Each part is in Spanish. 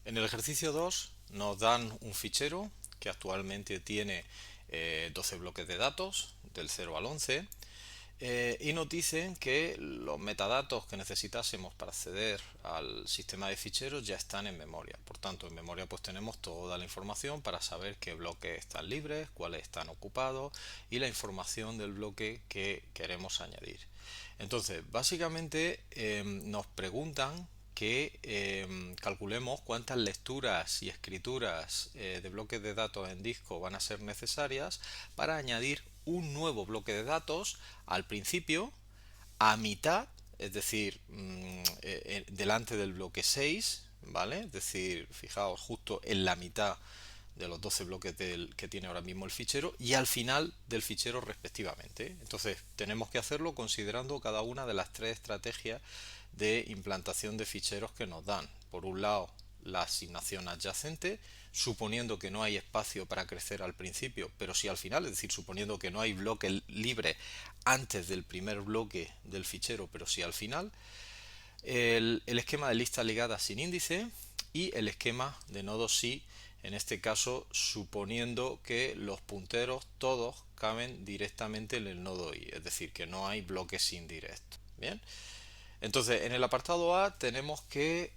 En el ejercicio 2 nos dan un fichero que actualmente tiene 12 bloques de datos del 0 al 11 y nos dicen que los metadatos que necesitásemos para acceder al sistema de ficheros ya están en memoria. Por tanto, en memoria pues tenemos toda la información para saber qué bloques están libres, cuáles están ocupados y la información del bloque que queremos añadir. Entonces, básicamente nos preguntan que calculemos cuántas lecturas y escrituras de bloques de datos en disco van a ser necesarias para añadir un nuevo bloque de datos al principio, a mitad, es decir, delante del bloque 6, ¿vale? Es decir, fijaos, justo en la mitad de los 12 bloques que tiene ahora mismo el fichero y al final del fichero respectivamente. Entonces tenemos que hacerlo considerando cada una de las tres estrategias de implantación de ficheros que nos dan. Por un lado, la asignación adyacente, suponiendo que no hay espacio para crecer al principio, pero sí al final, es decir, suponiendo que no hay bloque libre antes del primer bloque del fichero, pero sí al final. El esquema de lista ligada sin índice y el esquema de nodos sí, en este caso suponiendo que los punteros todos caben directamente en el nodo i, es decir, que no hay bloques indirectos. Bien, entonces, en el apartado A tenemos que,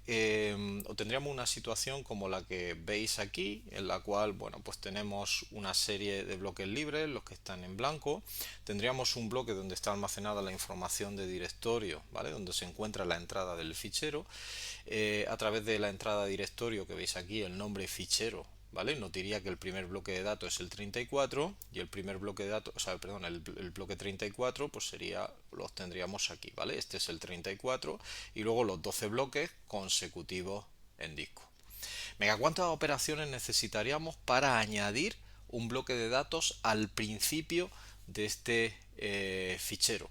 o tendríamos una situación como la que veis aquí, en la cual, bueno, pues tenemos una serie de bloques libres, los que están en blanco. Tendríamos un bloque donde está almacenada la información de directorio, ¿vale? Donde se encuentra la entrada del fichero. A través de la entrada directorio que veis aquí, el nombre fichero, ¿vale? Nos diría que el primer bloque de datos es el 34 y el primer bloque de datos, o sea, perdón, el bloque 34 pues sería, los tendríamos aquí, ¿vale? Este es el 34 y luego los 12 bloques consecutivos en disco. Venga, ¿cuántas operaciones necesitaríamos para añadir un bloque de datos al principio de este fichero?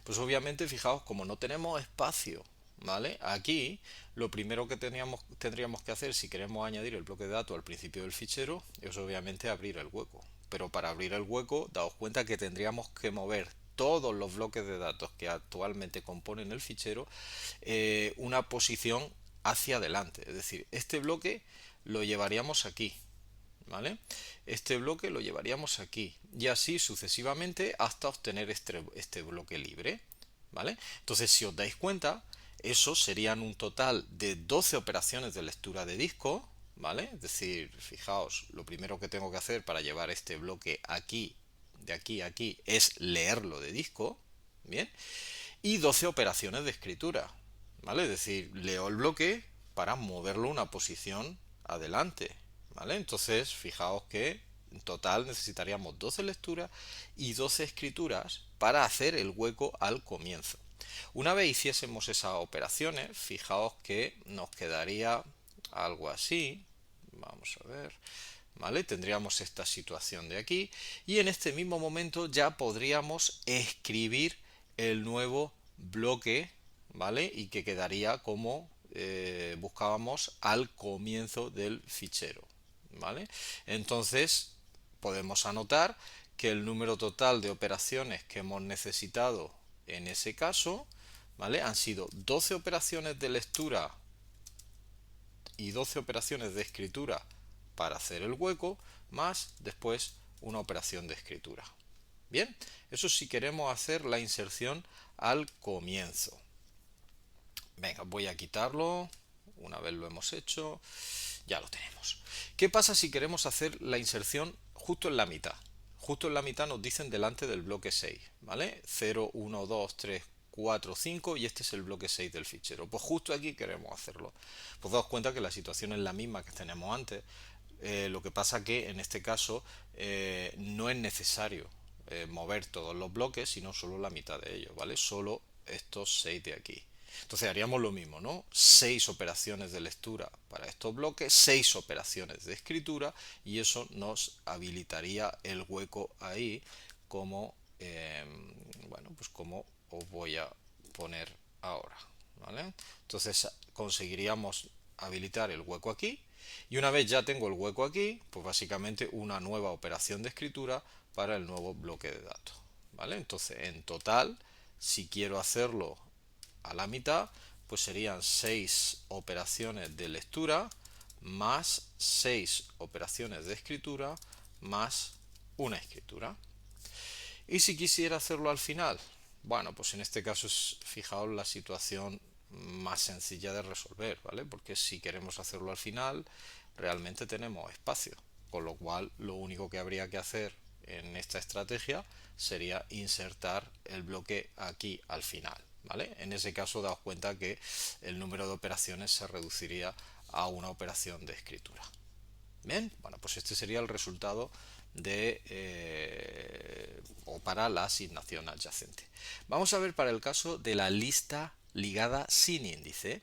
Pues obviamente, fijaos, como no tenemos espacio, ¿vale? Aquí lo primero que tendríamos que hacer si queremos añadir el bloque de datos al principio del fichero es obviamente abrir el hueco. Pero para abrir el hueco, daos cuenta que tendríamos que mover todos los bloques de datos que actualmente componen el fichero una posición hacia adelante. Es decir, este bloque lo llevaríamos aquí, ¿vale? Este bloque lo llevaríamos aquí y así sucesivamente hasta obtener este bloque libre, ¿vale? Entonces, si os dais cuenta, eso serían un total de 12 operaciones de lectura de disco, ¿vale? Es decir, fijaos, lo primero que tengo que hacer para llevar este bloque aquí, de aquí a aquí, es leerlo de disco, ¿bien? Y 12 operaciones de escritura, ¿vale? Es decir, leo el bloque para moverlo una posición adelante, ¿vale? Entonces, fijaos que en total necesitaríamos 12 lecturas y 12 escrituras para hacer el hueco al comienzo. Una vez hiciésemos esas operaciones, fijaos que nos quedaría algo así. Vamos a ver. ¿Vale? Tendríamos esta situación de aquí y en este mismo momento ya podríamos escribir el nuevo bloque, ¿vale? Y que quedaría como buscábamos al comienzo del fichero, ¿vale? Entonces podemos anotar que el número total de operaciones que hemos necesitado en ese caso, ¿vale? Han sido 12 operaciones de lectura y 12 operaciones de escritura para hacer el hueco, más después una operación de escritura. Bien, eso si queremos hacer la inserción al comienzo. Venga, voy a quitarlo. Una vez lo hemos hecho, ya lo tenemos. ¿Qué pasa si queremos hacer la inserción justo en la mitad? Justo en la mitad nos dicen delante del bloque 6, ¿vale? 0, 1, 2, 3, 4, 5 y este es el bloque 6 del fichero. Pues justo aquí queremos hacerlo. Pues daos cuenta que la situación es la misma que tenemos antes. Lo que pasa que en este caso no es necesario mover todos los bloques, sino solo la mitad de ellos, ¿vale? Solo estos 6 de aquí. Entonces haríamos lo mismo, ¿no? 6 operaciones de lectura para estos bloques, 6 operaciones de escritura y eso nos habilitaría el hueco ahí como, bueno, pues como os voy a poner ahora, ¿vale? Entonces conseguiríamos habilitar el hueco aquí y una vez ya tengo el hueco aquí, pues básicamente una nueva operación de escritura para el nuevo bloque de datos, ¿vale? Entonces en total, si quiero hacerlo a la mitad, pues serían 6 operaciones de lectura más 6 operaciones de escritura más una escritura. Y si quisiera hacerlo al final, bueno, pues en este caso es, fijaos, la situación más sencilla de resolver, ¿vale? Porque si queremos hacerlo al final, realmente tenemos espacio, con lo cual lo único que habría que hacer en esta estrategia sería insertar el bloque aquí al final, ¿vale? En ese caso daos cuenta que el número de operaciones se reduciría a una operación de escritura. Bien, bueno, pues este sería el resultado de o para la asignación adyacente. Vamos a ver para el caso de la lista ligada sin índice.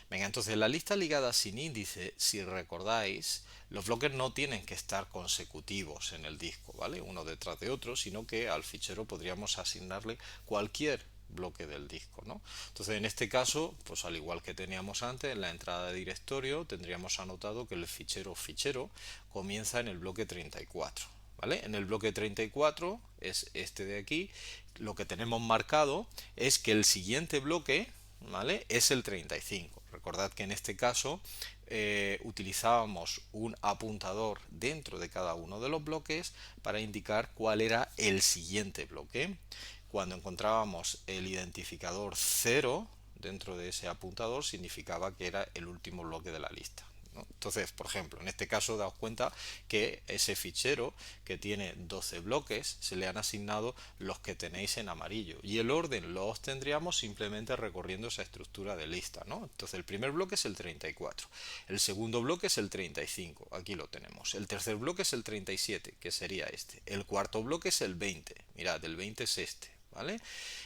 Venga, entonces la lista ligada sin índice, si recordáis, los bloques no tienen que estar consecutivos en el disco, ¿vale? Uno detrás de otro, sino que al fichero podríamos asignarle cualquier bloque del disco, ¿no? Entonces en este caso, pues al igual que teníamos antes, en la entrada de directorio tendríamos anotado que el fichero comienza en el bloque 34, ¿vale? En el bloque 34 es este de aquí. Lo que tenemos marcado es que el siguiente bloque, ¿vale?, es el 35. Recordad que en este caso utilizábamos un apuntador dentro de cada uno de los bloques para indicar cuál era el siguiente bloque. Cuando encontrábamos el identificador 0 dentro de ese apuntador, significaba que era el último bloque de la lista, ¿no? Entonces, por ejemplo, en este caso daos cuenta que ese fichero que tiene 12 bloques se le han asignado los que tenéis en amarillo, y el orden lo obtendríamos simplemente recorriendo esa estructura de lista, ¿no? Entonces el primer bloque es el 34, el segundo bloque es el 35, aquí lo tenemos, el tercer bloque es el 37, que sería este, el cuarto bloque es el 20, mirad, el 20 es este, ¿vale?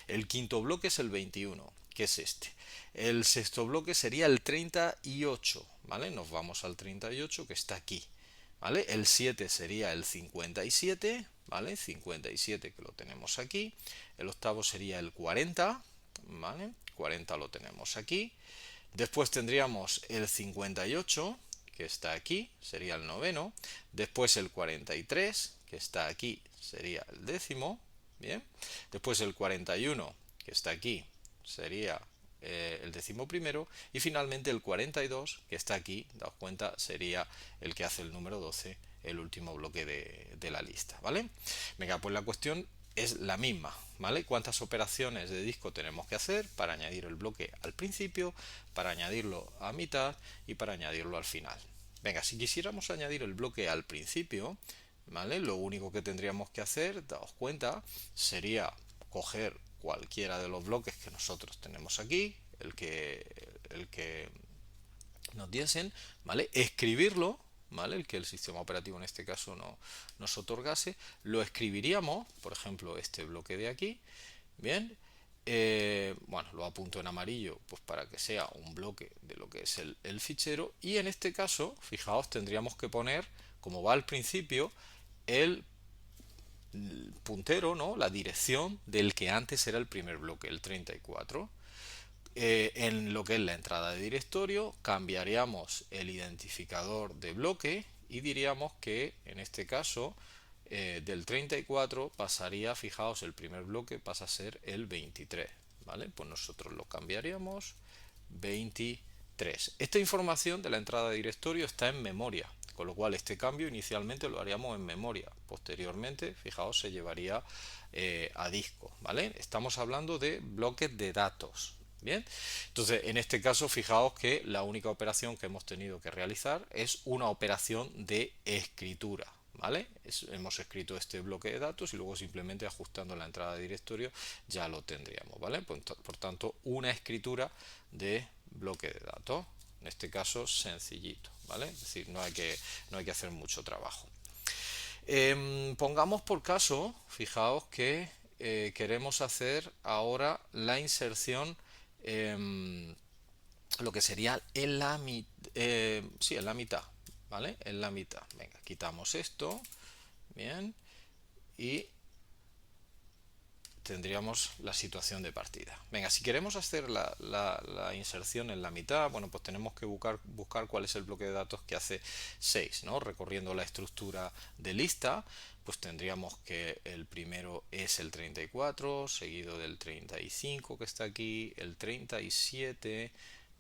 El quinto bloque es el 21, que es este. El sexto bloque sería el 38, ¿vale? Nos vamos al 38, que está aquí, ¿vale? El 7 sería el 57, ¿vale? 57, que lo tenemos aquí. El octavo sería el 40, ¿vale? 40 lo tenemos aquí. Después tendríamos el 58, que está aquí, sería el noveno. Después el 43, que está aquí, sería el décimo. Bien. Después el 41, que está aquí, sería el décimo primero. Y finalmente el 42, que está aquí, daos cuenta, sería el que hace el número 12, el último bloque de la lista, ¿vale? Venga, pues la cuestión es la misma, ¿vale? ¿Cuántas operaciones de disco tenemos que hacer para añadir el bloque al principio, para añadirlo a mitad y para añadirlo al final? Venga, si quisiéramos añadir el bloque al principio, ¿vale?, lo único que tendríamos que hacer, daos cuenta, sería coger cualquiera de los bloques que nosotros tenemos aquí, el que nos diesen, ¿vale?, escribirlo, ¿vale?, el que el sistema operativo en este caso nos otorgase, lo escribiríamos, por ejemplo, este bloque de aquí, bien, bueno, lo apunto en amarillo pues para que sea un bloque de lo que es el fichero, y en este caso, fijaos, tendríamos que poner, como va al principio, el puntero, ¿no?, la dirección del que antes era el primer bloque, el 34. En lo que es la entrada de directorio cambiaríamos el identificador de bloque y diríamos que en este caso del 34 pasaría, fijaos, el primer bloque pasa a ser el 23, ¿vale? Pues nosotros lo cambiaríamos 23. Esta información de la entrada de directorio está en memoria, con lo cual este cambio inicialmente lo haríamos en memoria, posteriormente, fijaos, se llevaría a disco, ¿vale? Estamos hablando de bloques de datos. Bien, entonces en este caso fijaos que la única operación que hemos tenido que realizar es una operación de escritura, ¿vale? Hemos escrito este bloque de datos y luego simplemente ajustando la entrada de directorio ya lo tendríamos, ¿vale? Por tanto, una escritura de bloque de datos, en este caso sencillito, ¿vale? Es decir, no hay que hacer mucho trabajo. Pongamos por caso, fijaos que queremos hacer ahora la inserción, lo que sería sí, en la mitad, ¿vale? En la mitad. Venga, quitamos esto, bien, y tendríamos la situación de partida. Venga, si queremos hacer la inserción en la mitad, bueno, pues tenemos que buscar cuál es el bloque de datos que hace 6, ¿no? Recorriendo la estructura de lista, pues tendríamos que el primero es el 34, seguido del 35 que está aquí, el 37,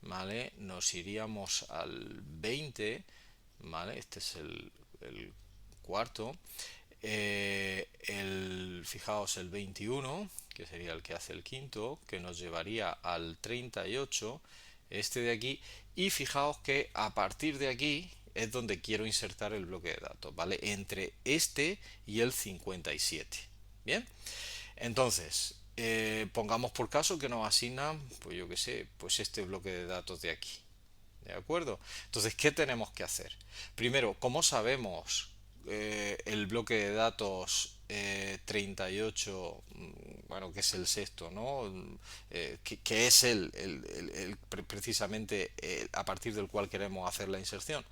¿vale? Nos iríamos al 20, ¿vale? Este es el cuarto. Fijaos, el 21, que sería el que hace el quinto, que nos llevaría al 38, este de aquí. Y fijaos que a partir de aquí es donde quiero insertar el bloque de datos, ¿vale? Entre este y el 57. Bien, entonces, pongamos por caso que nos asignan, pues yo qué sé, pues este bloque de datos de aquí. ¿De acuerdo? Entonces, ¿qué tenemos que hacer? Primero, ¿cómo sabemos el bloque de datos 38, bueno, que es el sexto, ¿no? Que es precisamente a partir del cual queremos hacer la inserción.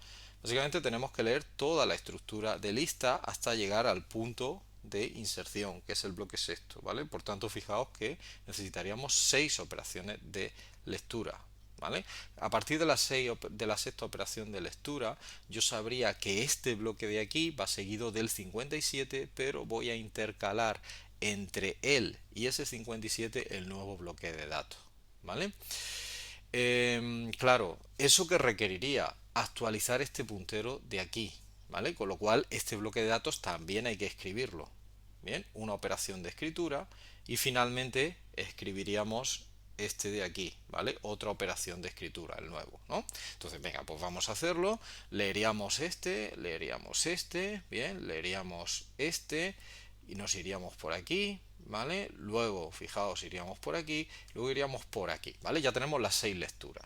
Básicamente tenemos que leer toda la estructura de lista hasta llegar al punto de inserción, que es el bloque sexto, ¿vale? Por tanto, fijaos que necesitaríamos 6 operaciones de lectura, ¿vale? A partir de de la sexta operación de lectura, yo sabría que este bloque de aquí va seguido del 57, pero voy a intercalar entre él y ese 57 el nuevo bloque de datos, ¿vale? Claro, ¿eso que requeriría? Actualizar este puntero de aquí, ¿vale? Con lo cual, este bloque de datos también hay que escribirlo. Bien, una operación de escritura y finalmente escribiríamos este de aquí, ¿vale? Otra operación de escritura, el nuevo, ¿no? Entonces, venga, pues vamos a hacerlo. Leeríamos este, bien, leeríamos este y nos iríamos por aquí, ¿vale? Luego, fijaos, iríamos por aquí, luego iríamos por aquí, ¿vale? Ya tenemos las 6 lecturas.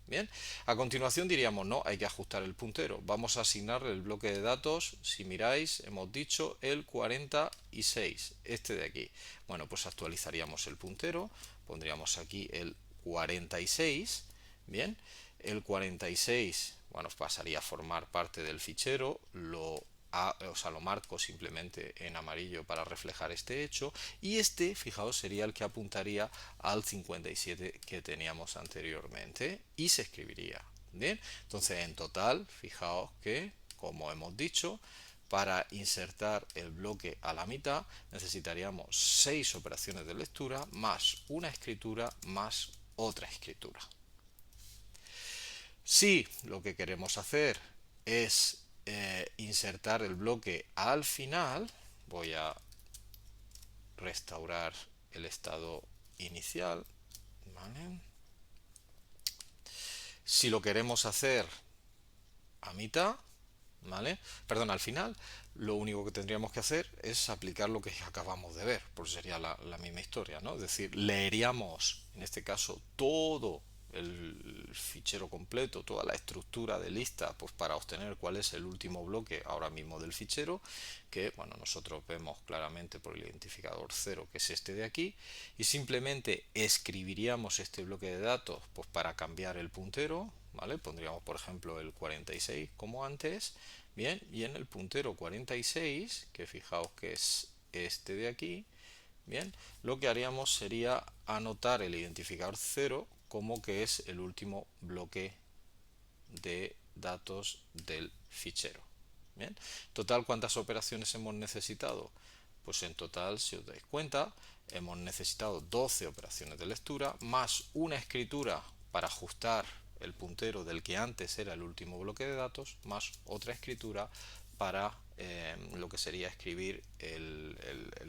Bien, a continuación diríamos, no, hay que ajustar el puntero. Vamos a asignar el bloque de datos, si miráis, hemos dicho el 46, este de aquí. Bueno, pues actualizaríamos el puntero, pondríamos aquí el 46, bien, el 46, bueno, pasaría a formar parte del fichero, o sea, lo marco simplemente en amarillo para reflejar este hecho, y este, fijaos, sería el que apuntaría al 57 que teníamos anteriormente y se escribiría. Bien, entonces en total, fijaos que, como hemos dicho, para insertar el bloque a la mitad necesitaríamos 6 operaciones de lectura más una escritura más otra escritura. Si lo que queremos hacer es insertar el bloque al final, voy a restaurar el estado inicial, ¿vale? Si lo queremos hacer a mitad, ¿vale? Perdón, al final, lo único que tendríamos que hacer es aplicar lo que acabamos de ver, pues sería la misma historia, ¿no? Es decir, leeríamos, en este caso, todo el fichero completo, toda la estructura de lista, pues para obtener cuál es el último bloque ahora mismo del fichero, que, bueno, nosotros vemos claramente por el identificador 0, que es este de aquí, y simplemente escribiríamos este bloque de datos, pues para cambiar el puntero, ¿vale? Pondríamos, por ejemplo, el 46 como antes. Bien, y en el puntero 46, que fijaos que es este de aquí, bien, lo que haríamos sería anotar el identificador 0 como que es el último bloque de datos del fichero. Bien, total, ¿cuántas operaciones hemos necesitado? Pues en total, si os dais cuenta, hemos necesitado 12 operaciones de lectura más una escritura para ajustar el puntero del que antes era el último bloque de datos, más otra escritura para lo que sería escribir el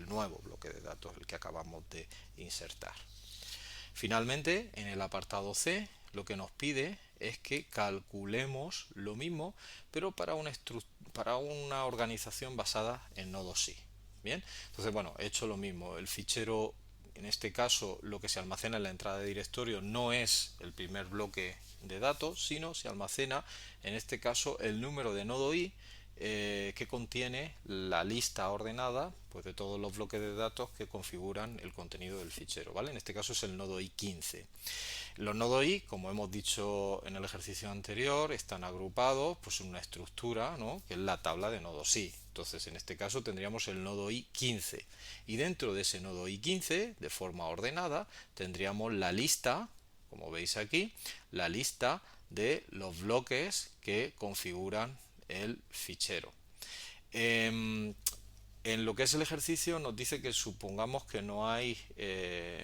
nuevo bloque de datos, el que acabamos de insertar. Finalmente, en el apartado C, lo que nos pide es que calculemos lo mismo, pero para una organización basada en nodos sí. Bien, entonces, bueno, he hecho lo mismo. El fichero, en este caso, lo que se almacena en la entrada de directorio no es el primer bloque de datos, sino se almacena, en este caso, el número de nodo i que contiene la lista ordenada, pues, de todos los bloques de datos que configuran el contenido del fichero, ¿vale? En este caso es el nodo i15. Los nodos i, como hemos dicho en el ejercicio anterior, están agrupados, pues, en una estructura, ¿no?, que es la tabla de nodos i. Entonces, en este caso tendríamos el nodo i15 y dentro de ese nodo i15, de forma ordenada, tendríamos la lista, como veis aquí, la lista de los bloques que configuran el fichero. En lo que es el ejercicio nos dice que supongamos que no hay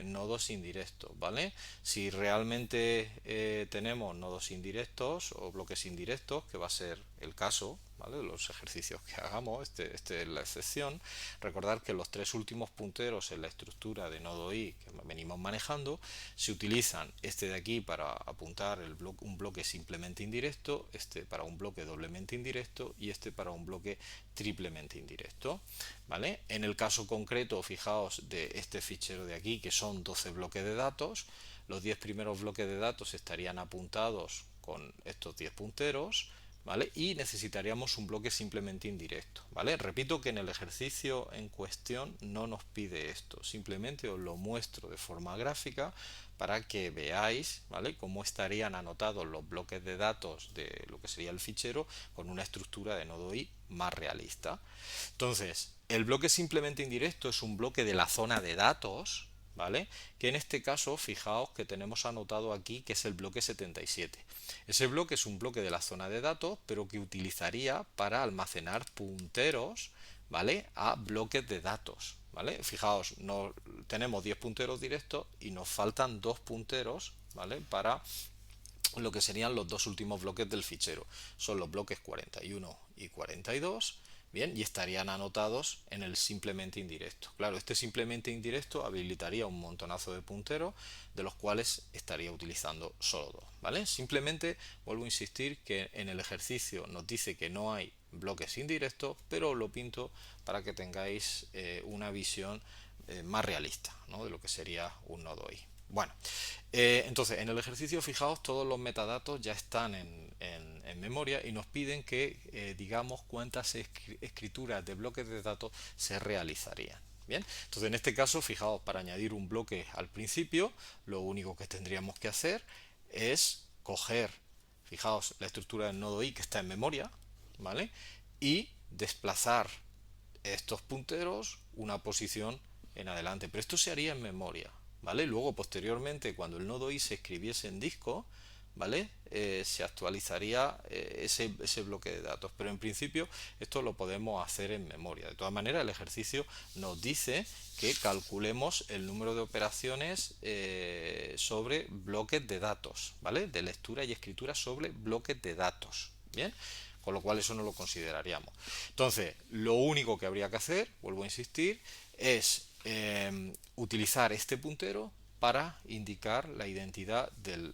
nodos indirectos, ¿vale? Si realmente tenemos nodos indirectos o bloques indirectos, que va a ser el caso, ¿vale? Los ejercicios que hagamos, este es la excepción. Recordar que los tres últimos punteros en la estructura de nodo i que venimos manejando se utilizan este de aquí para apuntar un bloque simplemente indirecto, este para un bloque doblemente indirecto y este para un bloque triplemente indirecto, ¿vale? En el caso concreto, fijaos de este fichero de aquí, que son 12 bloques de datos, los 10 primeros bloques de datos estarían apuntados con estos 10 punteros, ¿vale? Y necesitaríamos un bloque simplemente indirecto, ¿vale? Repito que en el ejercicio en cuestión no nos pide esto, simplemente os lo muestro de forma gráfica para que veáis, ¿vale?, cómo estarían anotados los bloques de datos de lo que sería el fichero con una estructura de nodo i más realista. Entonces, el bloque simplemente indirecto es un bloque de la zona de datos, ¿vale? Que en este caso, fijaos que tenemos anotado aquí que es el bloque 77. Ese bloque es un bloque de la zona de datos, pero que utilizaría para almacenar punteros, ¿vale?, a bloques de datos, ¿vale? Fijaos, no, tenemos 10 punteros directos y nos faltan 2 punteros, ¿vale?, para lo que serían los dos últimos bloques del fichero. Son los bloques 41 y 42. Bien, y estarían anotados en el simplemente indirecto. Claro, este simplemente indirecto habilitaría un montonazo de punteros, de los cuales estaría utilizando solo dos, ¿vale? Simplemente vuelvo a insistir que en el ejercicio nos dice que no hay bloques indirectos, pero lo pinto para que tengáis una visión más realista, ¿no?, de lo que sería un nodo i. Bueno, entonces en el ejercicio, fijaos, todos los metadatos ya están en memoria y nos piden que digamos cuántas escrituras de bloques de datos se realizarían. Bien, entonces en este caso, fijaos, para añadir un bloque al principio, lo único que tendríamos que hacer es coger, fijaos, la estructura del nodo i que está en memoria, ¿vale?, y desplazar estos punteros una posición en adelante, pero esto se haría en memoria, ¿vale? Luego, posteriormente, cuando el nodo i se escribiese en disco, ¿vale?, se actualizaría ese bloque de datos, pero en principio esto lo podemos hacer en memoria. De todas maneras, el ejercicio nos dice que calculemos el número de operaciones sobre bloques de datos, ¿vale?, de lectura y escritura sobre bloques de datos. Bien, con lo cual eso no lo consideraríamos. Entonces, lo único que habría que hacer, vuelvo a insistir, es utilizar este puntero para indicar la identidad del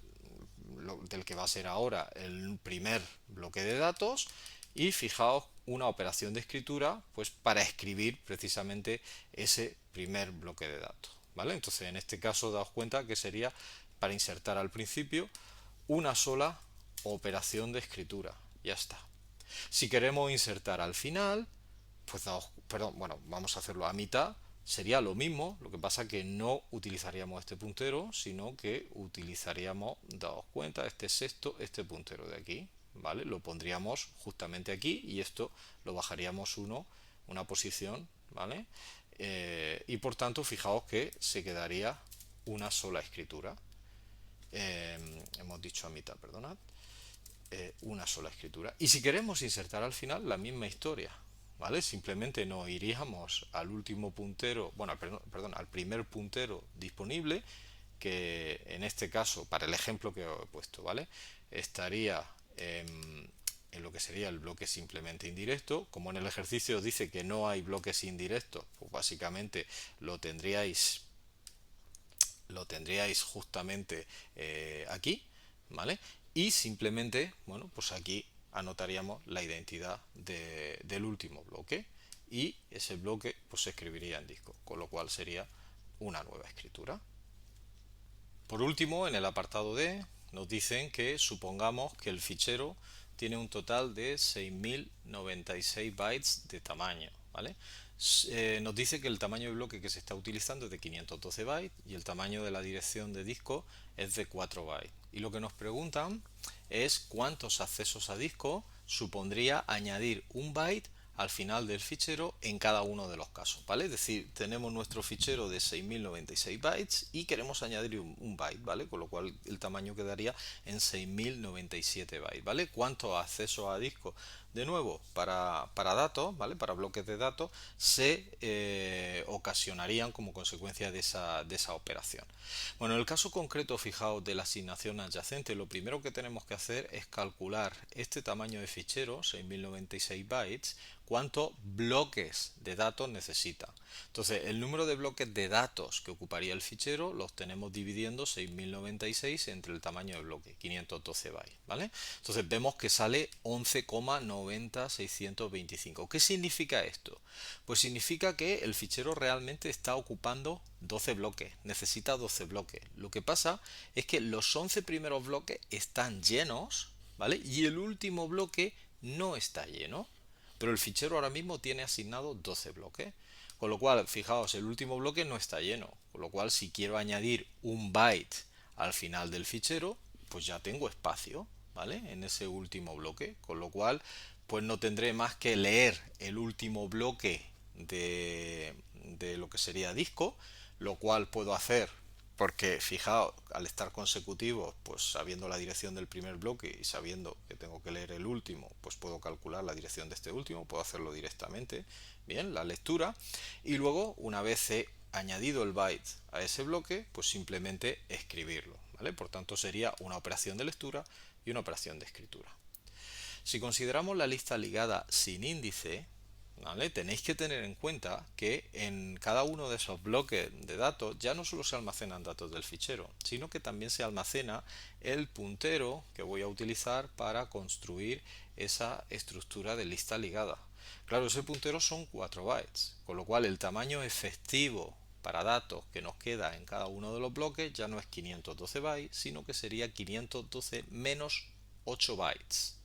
que va a ser ahora el primer bloque de datos, y fijaos, una operación de escritura pues para escribir precisamente ese primer bloque de datos, ¿vale? Entonces en este caso daos cuenta que sería para insertar al principio una sola operación de escritura, ya está. Si queremos insertar al final, pues perdón, bueno, vamos a hacerlo a mitad, sería lo mismo, lo que pasa que no utilizaríamos este puntero, sino que utilizaríamos, daos cuenta, este sexto, este puntero de aquí, ¿vale? Lo pondríamos justamente aquí y esto lo bajaríamos una posición, ¿vale? Y por tanto, fijaos que se quedaría una sola escritura. Hemos dicho a mitad, perdonad. Una sola escritura. Y si queremos insertar al final, la misma historia, ¿vale? Simplemente nos iríamos al último puntero, bueno, perdón, al primer puntero disponible, que en este caso, para el ejemplo que os he puesto, ¿vale?, estaría en lo que sería el bloque simplemente indirecto. Como en el ejercicio dice que no hay bloques indirectos, pues básicamente lo tendríais justamente aquí, ¿vale? Y simplemente, bueno, pues aquí anotaríamos la identidad del último bloque y ese bloque pues se escribiría en disco, con lo cual sería una nueva escritura. Por último, en el apartado D nos dicen que supongamos que el fichero tiene un total de 6096 bytes de tamaño, ¿vale? Nos dice que el tamaño de bloque que se está utilizando es de 512 bytes y el tamaño de la dirección de disco es de 4 bytes. Y lo que nos preguntan es cuántos accesos a disco supondría añadir un byte al final del fichero en cada uno de los casos, ¿vale? Es decir, tenemos nuestro fichero de 6096 bytes y queremos añadir un byte, ¿vale? Con lo cual el tamaño quedaría en 6097 bytes, ¿vale? ¿Cuántos accesos a disco? De nuevo, para datos, ¿vale? Para bloques de datos, se ocasionarían como consecuencia de esa operación. Bueno, en el caso concreto, fijaos, de la asignación adyacente, lo primero que tenemos que hacer es calcular este tamaño de fichero, 6096 bytes, cuántos bloques de datos necesita. Entonces, el número de bloques de datos que ocuparía el fichero los tenemos dividiendo 6096 entre el tamaño del bloque, 512 bytes, ¿vale? Entonces vemos que sale 11,90625. ¿Qué significa esto? Pues significa que el fichero realmente está ocupando 12 bloques, necesita 12 bloques. Lo que pasa es que los 11 primeros bloques están llenos, ¿vale? Y el último bloque no está lleno, pero el fichero ahora mismo tiene asignado 12 bloques. Con lo cual, fijaos, el último bloque no está lleno. Con lo cual, si quiero añadir un byte al final del fichero, pues ya tengo espacio, ¿vale? En ese último bloque. Con lo cual, pues no tendré más que leer el último bloque de lo que sería disco, lo cual puedo hacer porque fijaos, al estar consecutivos, pues sabiendo la dirección del primer bloque y sabiendo que tengo que leer el último, pues puedo calcular la dirección de este último, puedo hacerlo directamente, bien, la lectura, y luego una vez he añadido el byte a ese bloque, pues simplemente escribirlo, ¿vale? Por tanto sería una operación de lectura y una operación de escritura. Si consideramos la lista ligada sin índice, ¿vale? Tenéis que tener en cuenta que en cada uno de esos bloques de datos ya no solo se almacenan datos del fichero, sino que también se almacena el puntero que voy a utilizar para construir esa estructura de lista ligada. Claro, ese puntero son 4 bytes, con lo cual el tamaño efectivo para datos que nos queda en cada uno de los bloques ya no es 512 bytes, sino que sería 512 menos 8 bytes.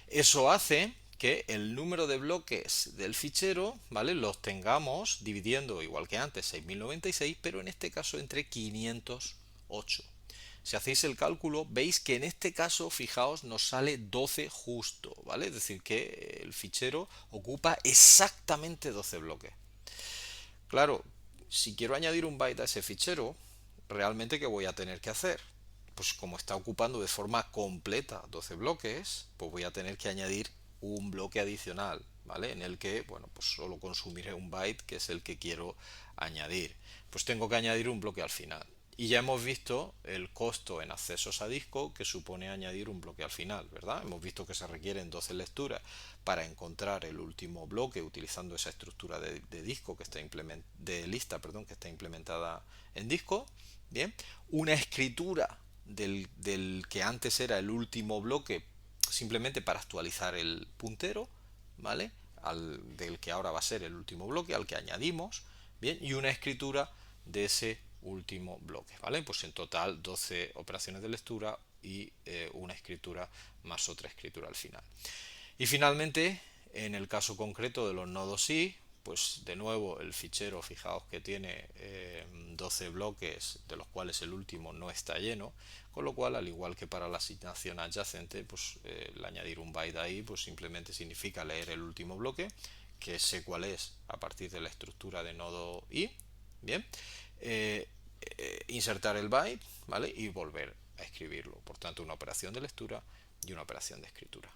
Eso hace que el número de bloques del fichero, ¿vale? Los tengamos dividiendo, igual que antes, 6096, pero en este caso entre 508. Si hacéis el cálculo, veis que en este caso, fijaos, nos sale 12 justo, ¿vale? Es decir, que el fichero ocupa exactamente 12 bloques. Claro, si quiero añadir un byte a ese fichero, realmente ¿qué voy a tener que hacer? Pues como está ocupando de forma completa 12 bloques, pues voy a tener que añadir un bloque adicional, ¿vale? En el que, bueno, pues solo consumiré un byte, que es el que quiero añadir. Pues tengo que añadir un bloque al final. Y ya hemos visto el costo en accesos a disco que supone añadir un bloque al final, ¿verdad? Hemos visto que se requieren 12 lecturas para encontrar el último bloque utilizando esa estructura de disco que está de lista, perdón, que está implementada en disco. Bien, una escritura del que antes era el último bloque simplemente para actualizar el puntero, ¿vale? Del que ahora va a ser el último bloque, al que añadimos, bien, y una escritura de ese último bloque, ¿vale? Pues en total 12 operaciones de lectura y una escritura más otra escritura al final. Y finalmente, en el caso concreto de los nodos I, pues de nuevo el fichero, fijaos que tiene 12 bloques, de los cuales el último no está lleno, con lo cual, al igual que para la asignación adyacente, pues el añadir un byte ahí pues simplemente significa leer el último bloque, que sé cuál es a partir de la estructura de nodo I, bien, eh, insertar el byte, ¿vale? Y volver a escribirlo. Por tanto, una operación de lectura y una operación de escritura.